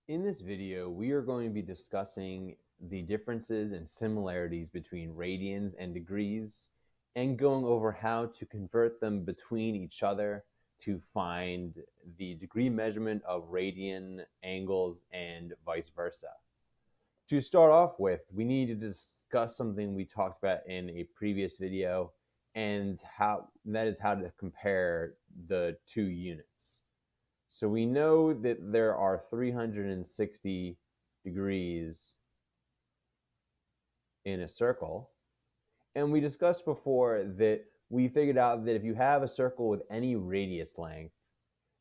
In this video, we are going to be discussing the differences and similarities between radians and degrees and going over how to convert them between each other to find the degree measurement of radian angles and vice versa. To start off with, we need to discuss something we talked about in a previous video, and that is how to compare the two units. So we know that there are 360 degrees in a circle. And we discussed before that we figured out that if you have a circle with any radius length,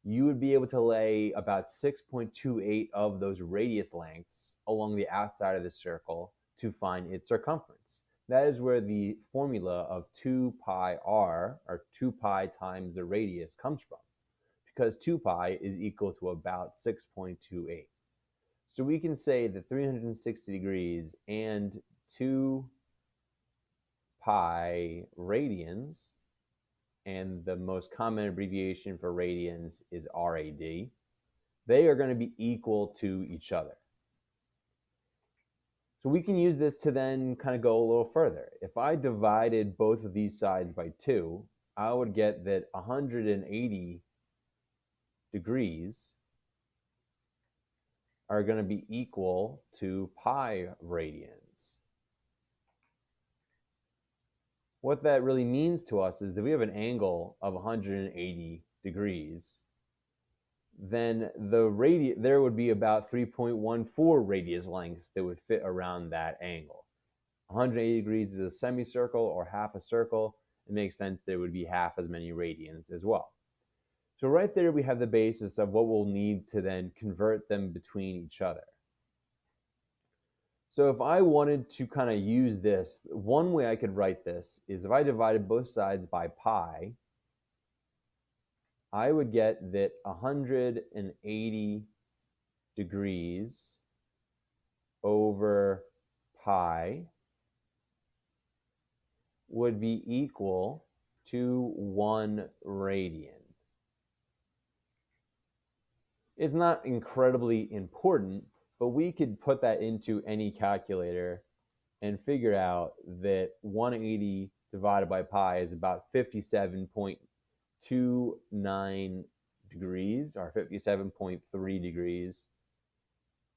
you would be able to lay about 6.28 of those radius lengths along the outside of the circle to find its circumference. That is where the formula of 2 pi r, or 2 pi times the radius, comes from, because 2 pi is equal to about 6.28. So we can say that 360 degrees and 2 pi radians, and the most common abbreviation for radians is RAD, they are going to be equal to each other. So we can use this to then kind of go a little further. If I divided both of these sides by 2, I would get that 180 degrees are going to be equal to pi radians. What that really means to us is that we have an angle of 180 degrees, then there would be about 3.14 radius lengths that would fit around that angle. 180 degrees is a semicircle or half a circle. It makes sense there would be half as many radians as well. So right there we have the basis of what we'll need to then convert them between each other. So if I wanted to kind of use this, one way I could write this is if I divided both sides by pi, I would get that 180 degrees over pi would be equal to 1 radian. It's not incredibly important, but we could put that into any calculator and figure out that 180 divided by pi is about 57.29 degrees, or 57.3 degrees.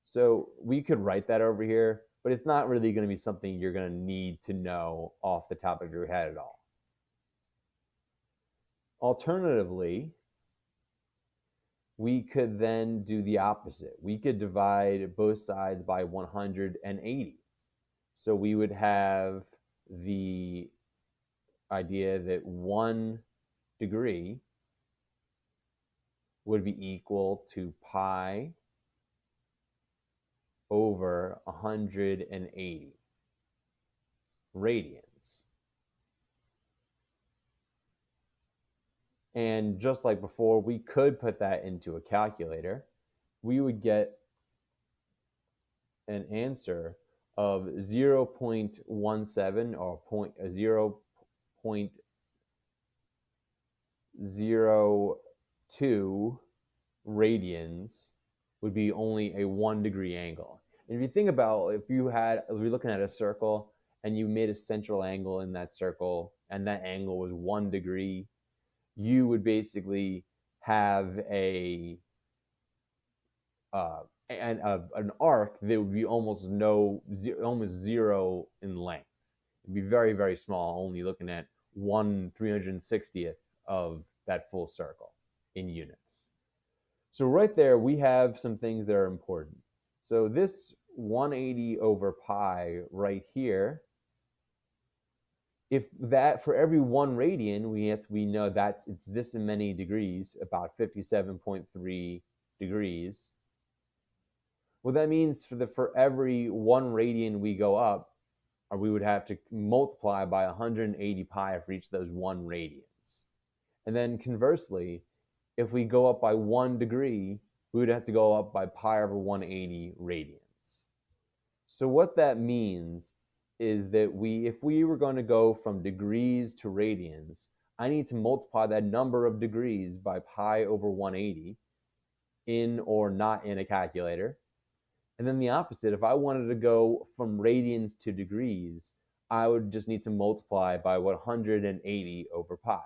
So we could write that over here, but it's not really going to be something you're going to need to know off the top of your head at all. Alternatively, we could then do the opposite. We could divide both sides by 180. So we would have the idea that 1 degree would be equal to pi over 180 radians. And just like before, we could put that into a calculator. We would get an answer of 0.17 or 0.02 radians would be only a 1 degree angle. And if you think about, if you're looking at a circle and you made a central angle in that circle and that angle was 1 degree, you would basically have an arc that would be almost zero in length. It'd be very, very small, only looking at 1/360th of that full circle in units. So right there, we have some things that are important. So this 180 over pi right here, if that for every 1 radian, we know that it's this many degrees, about 57.3 degrees. Well, that means for every 1 radian we go up, or we would have to multiply by 180 pi for each of those 1 radians. And then conversely, if we go up by 1 degree, we would have to go up by pi over 180 radians. So what that means is that if we were going to go from degrees to radians, I need to multiply that number of degrees by pi over 180 in or not in a calculator. And then the opposite, if I wanted to go from radians to degrees, I would just need to multiply by 180 over pi.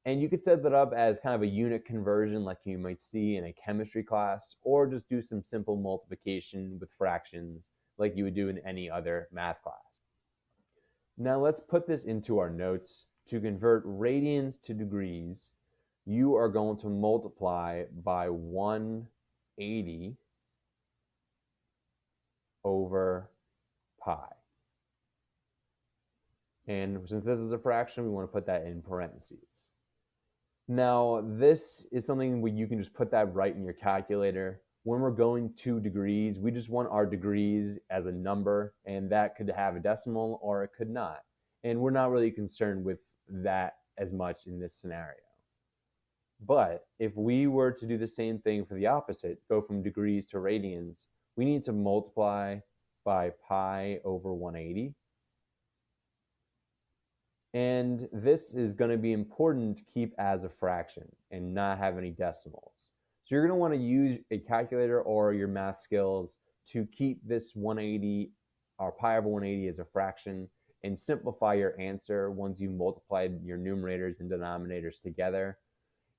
And you could set that up as kind of a unit conversion like you might see in a chemistry class, or just do some simple multiplication with fractions like you would do in any other math class. Now let's put this into our notes. To convert radians to degrees, you are going to multiply by 180 over pi. And since this is a fraction, we want to put that in parentheses. Now, this is something where you can just put that right in your calculator. When we're going to degrees, we just want our degrees as a number, and that could have a decimal or it could not. And we're not really concerned with that as much in this scenario. But if we were to do the same thing for the opposite, go from degrees to radians, we need to multiply by pi over 180. And this is going to be important to keep as a fraction and not have any decimals. So you're going to want to use a calculator or your math skills to keep this 180 or pi over 180 as a fraction and simplify your answer once you multiplied your numerators and denominators together.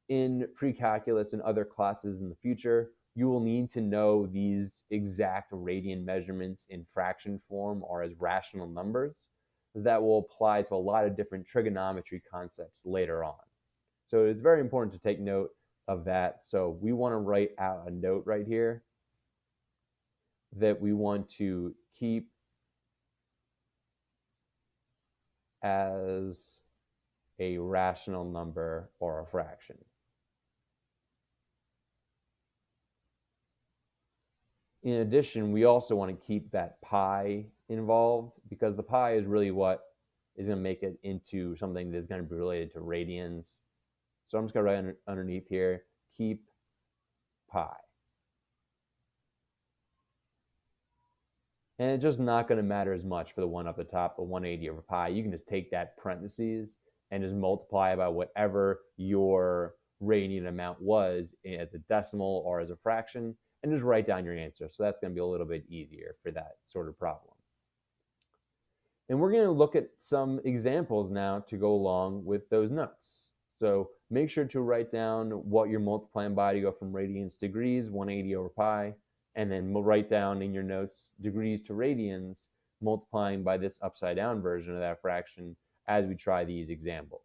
In pre-calculus and other classes in the future, you will need to know these exact radian measurements in fraction form or as rational numbers, as that will apply to a lot of different trigonometry concepts later on. So it's very important to take note of that. So we want to write out a note right here that we want to keep as a rational number or a fraction. In addition, we also want to keep that pi involved, because the pi is really what is going to make it into something that's going to be related to radians. So I'm just going to write underneath here, keep pi. And it's just not going to matter as much for the one up the top, the 180 over pi. You can just take that parentheses and just multiply by whatever your radian amount was as a decimal or as a fraction, and just write down your answer. So that's going to be a little bit easier for that sort of problem. And we're going to look at some examples now to go along with those notes. So make sure to write down what you're multiplying by to go from radians to degrees, 180 over pi, and then write down in your notes degrees to radians, multiplying by this upside down version of that fraction as we try these examples.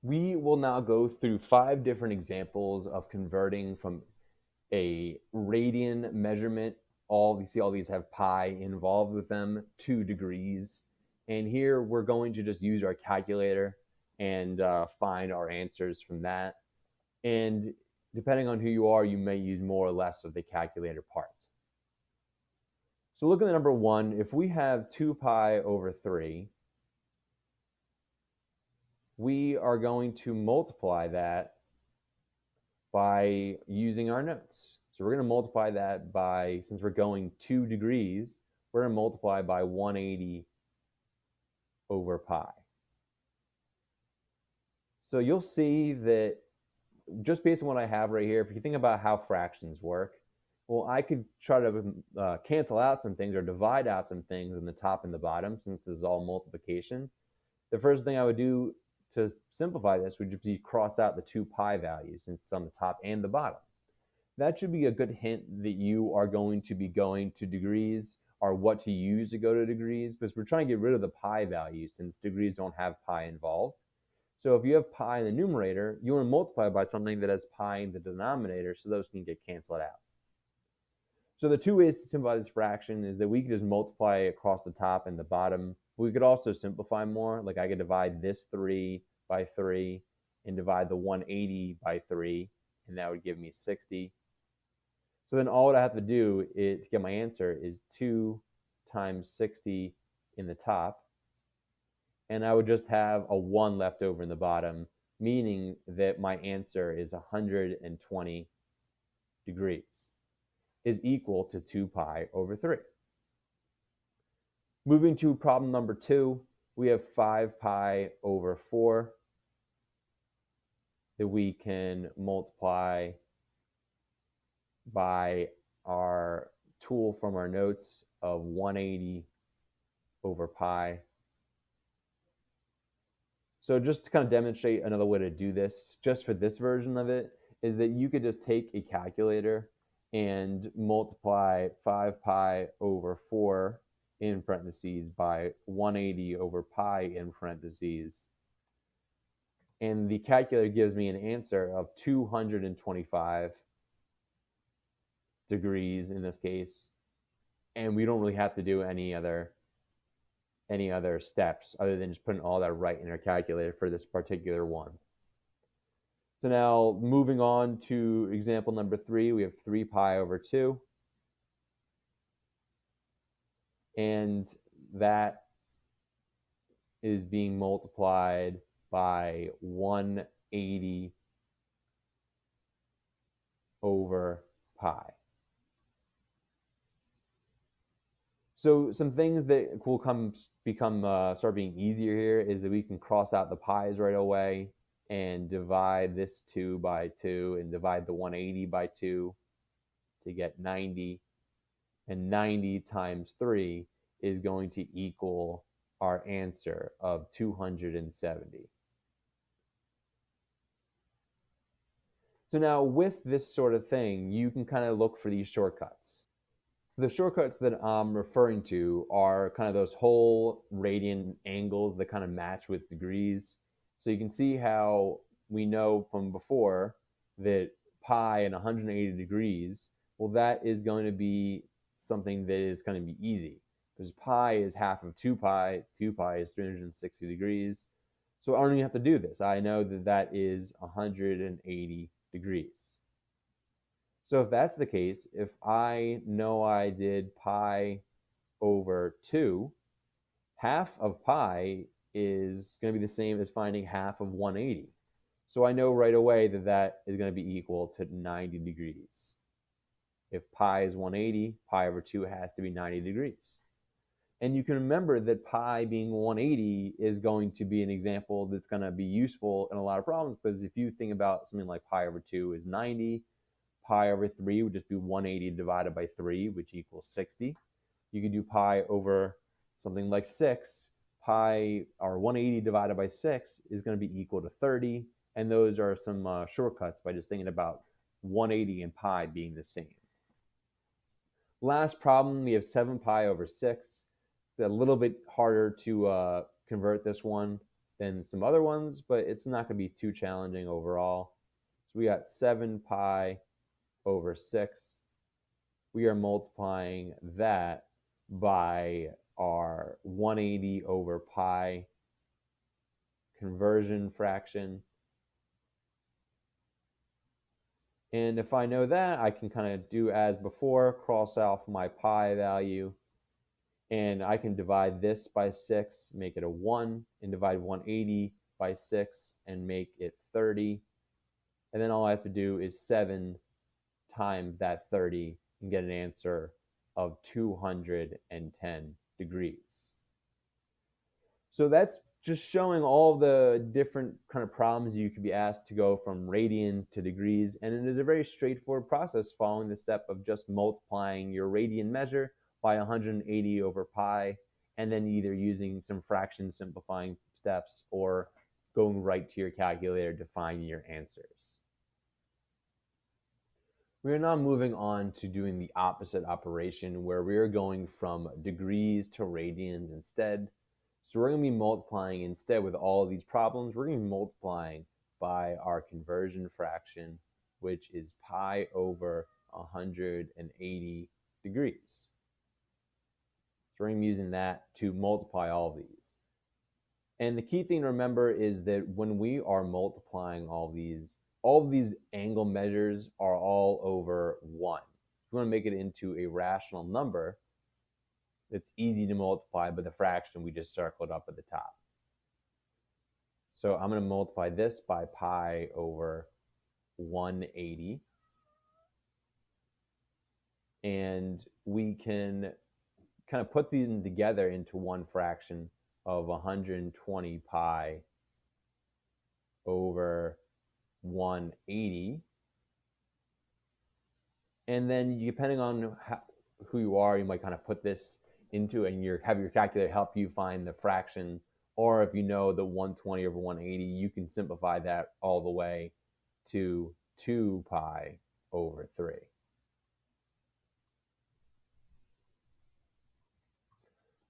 We will now go through 5 different examples of converting from a radian measurement, you see all these have pi involved with them, to degrees. And here we're going to just use our calculator and find our answers from that. And depending on who you are, you may use more or less of the calculator part. So look at the number 1. If we have 2 pi over 3, we are going to multiply that by using our notes. So we're going to multiply that by, since we're going 2 degrees, we're going to multiply by 180 over pi. So you'll see that just based on what I have right here, if you think about how fractions work, well, I could try to cancel out some things or divide out some things in the top and the bottom, since this is all multiplication. The first thing I would do to simplify this would just be cross out the 2 pi values, since it's on the top and the bottom. That should be a good hint that you are going to be going to degrees, or what to use to go to degrees, because we're trying to get rid of the pi value since degrees don't have pi involved. So if you have pi in the numerator, you want to multiply by something that has pi in the denominator, so those can get canceled out. So the 2 ways to simplify this fraction is that we can just multiply across the top and the bottom. We could also simplify more, like I could divide this 3 by 3 and divide the 180 by 3, and that would give me 60. So then all I have to do to get my answer is 2 times 60 in the top, and I would just have a 1 left over in the bottom, meaning that my answer is 120 degrees, is equal to 2 pi over 3. Moving to problem number 2, we have 5 pi over 4 that we can multiply by our tool from our notes of 180 over pi. So just to kind of demonstrate another way to do this, just for this version of it, is that you could just take a calculator and multiply 5 pi over 4 in parentheses by 180 over pi in parentheses. And the calculator gives me an answer of 225 degrees in this case. And we don't really have to do any other steps other than just putting all that right in our calculator for this particular one. So now moving on to example number 3, we have 3 pi over 2. And that is being multiplied by 180 over pi. So some things that will start being easier here is that we can cross out the pi's right away and divide this 2 by 2 and divide the 180 by 2 to get 90. And 90 times 3 is going to equal our answer of 270. So now with this sort of thing, you can kind of look for these shortcuts. The shortcuts that I'm referring to are kind of those whole radian angles that kind of match with degrees. So you can see how we know from before that pi and 180 degrees, well, that is going to be something that is going to be easy because pi is half of 2 pi. 2 pi is 360 degrees. So I don't even have to do this. I know that that is 180 degrees. So if that's the case, if I know I did pi over 2, half of pi is going to be the same as finding half of 180. So I know right away that that is going to be equal to 90 degrees. If pi is 180, pi over 2 has to be 90 degrees. And you can remember that pi being 180 is going to be an example that's going to be useful in a lot of problems, because if you think about something like pi over 2 is 90, pi over 3 would just be 180 divided by 3, which equals 60. You could do pi over something like 6. Pi, or 180 divided by 6 is going to be equal to 30. And those are some shortcuts by just thinking about 180 and pi being the same. Last problem, we have 7 pi over 6. It's a little bit harder to convert this one than some other ones, but it's not going to be too challenging overall. So we got 7 pi over 6. We are multiplying that by our 180 over pi conversion fraction. And if I know that, I can kind of do as before, cross off my pi value, and I can divide this by 6, make it a 1, and divide 180 by 6 and make it 30. And then all I have to do is 7 times that 30 and get an answer of 210 degrees. So that's just showing all the different kind of problems you could be asked to go from radians to degrees, and it is a very straightforward process following the step of just multiplying your radian measure by 180 over pi, and then either using some fraction simplifying steps or going right to your calculator to find your answers. We are now moving on to doing the opposite operation, where we are going from degrees to radians instead. So we're going to be multiplying instead with all of these problems. We're going to be multiplying by our conversion fraction, which is pi over 180 degrees. So we're going to be using that to multiply all of these. And the key thing to remember is that when we are multiplying all of these angle measures are all over 1. We want to make it into a rational number. It's easy to multiply by the fraction we just circled up at the top. So I'm going to multiply this by pi over 180. And we can kind of put these together into one fraction of 120 pi over 180. And then depending on who you are, you might kind of put this into and have your calculator help you find the fraction. Or if you know the 120 over 180, you can simplify that all the way to 2 pi over 3.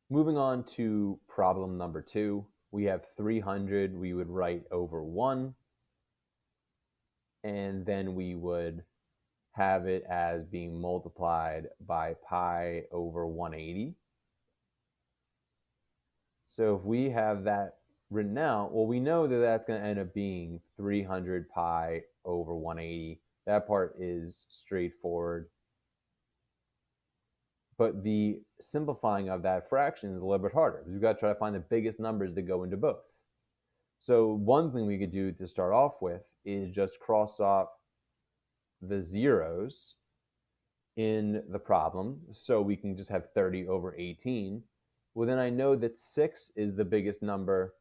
Moving on to problem number 2, we have 300. We would write over 1, and then we would have it as being multiplied by pi over 180. So if we have that written out, well, we know that that's going to end up being 300 pi over 180. That part is straightforward. But the simplifying of that fraction is a little bit harder because we've got to try to find the biggest numbers that go into both. So one thing we could do to start off with is just cross off the zeros in the problem. So we can just have 30 over 18. Well, then I know that 6 is the biggest number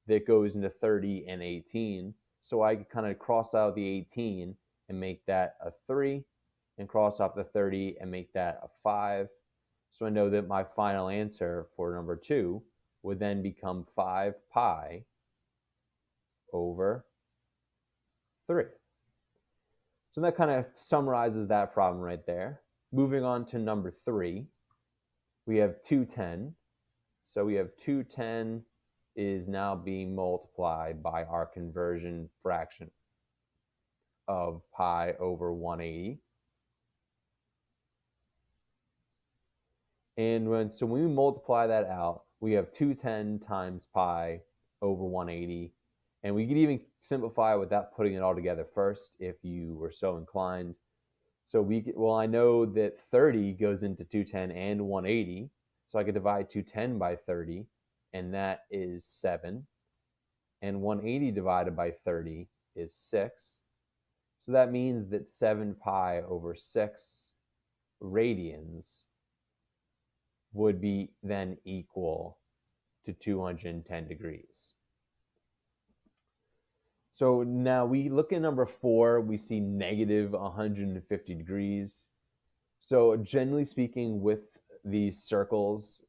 that goes into 30 and 18. So I can kind of cross out the 18 and make that a 3, and cross off the 30 and make that a 5. So I know that my final answer for number 2 would then become 5 pi over 3. So that kind of summarizes that problem right there. Moving on to number 3, we have 210. So we have 210 is now being multiplied by our conversion fraction of pi over 180. And when we multiply that out, we have 210 times pi over 180. And we could even simplify without putting it all together first if you were so inclined. So I know that 30 goes into 210 and 180. So I could divide 210 by 30, and that is 7. And 180 divided by 30 is 6. So that means that 7 pi over 6 radians would be then equal to 210 degrees. So now we look at number 4, we see negative 150 degrees. So generally speaking, with these circles,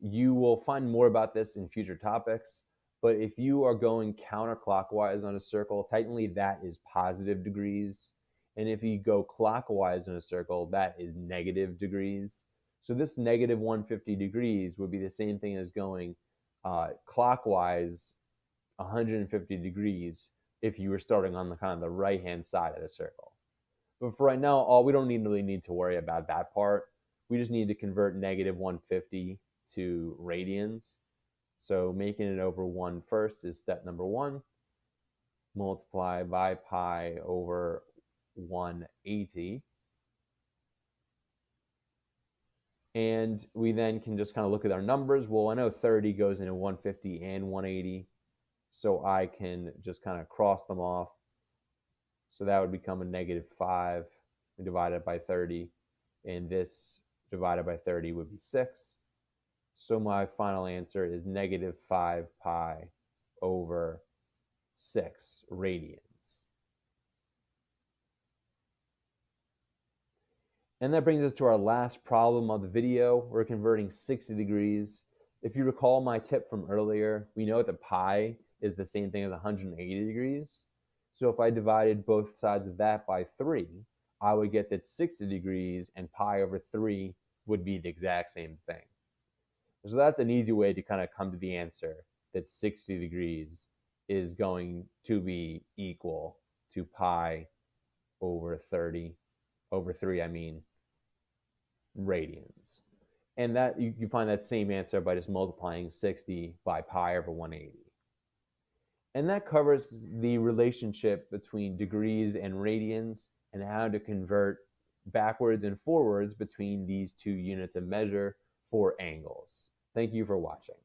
you will find more about this in future topics. But if you are going counterclockwise on a circle, technically that is positive degrees. And if you go clockwise in a circle, that is negative degrees. So this negative 150 degrees would be the same thing as going clockwise 150 degrees if you were starting on the kind of the right-hand side of the circle. But for right now, we don't really need to worry about that part. We just need to convert negative 150 to radians. So making it over 1 first is step number 1. Multiply by pi over 180. And we then can just kind of look at our numbers. Well, I know 30 goes into 150 and 180. So I can just kind of cross them off. So that would become a negative 5 divided by 30. And this divided by 30 would be 6. So my final answer is negative 5 pi over 6 radians. And that brings us to our last problem of the video. We're converting 60 degrees. If you recall my tip from earlier, we know that pi is the same thing as 180 degrees. So if I divided both sides of that by 3, I would get that 60 degrees and pi over 3 would be the exact same thing. So that's an easy way to kind of come to the answer that 60 degrees is going to be equal to pi over 30, over 3, radians. And that you find that same answer by just multiplying 60 by pi over 180. And that covers the relationship between degrees and radians and how to convert backwards and forwards between these two units of measure for angles. Thank you for watching.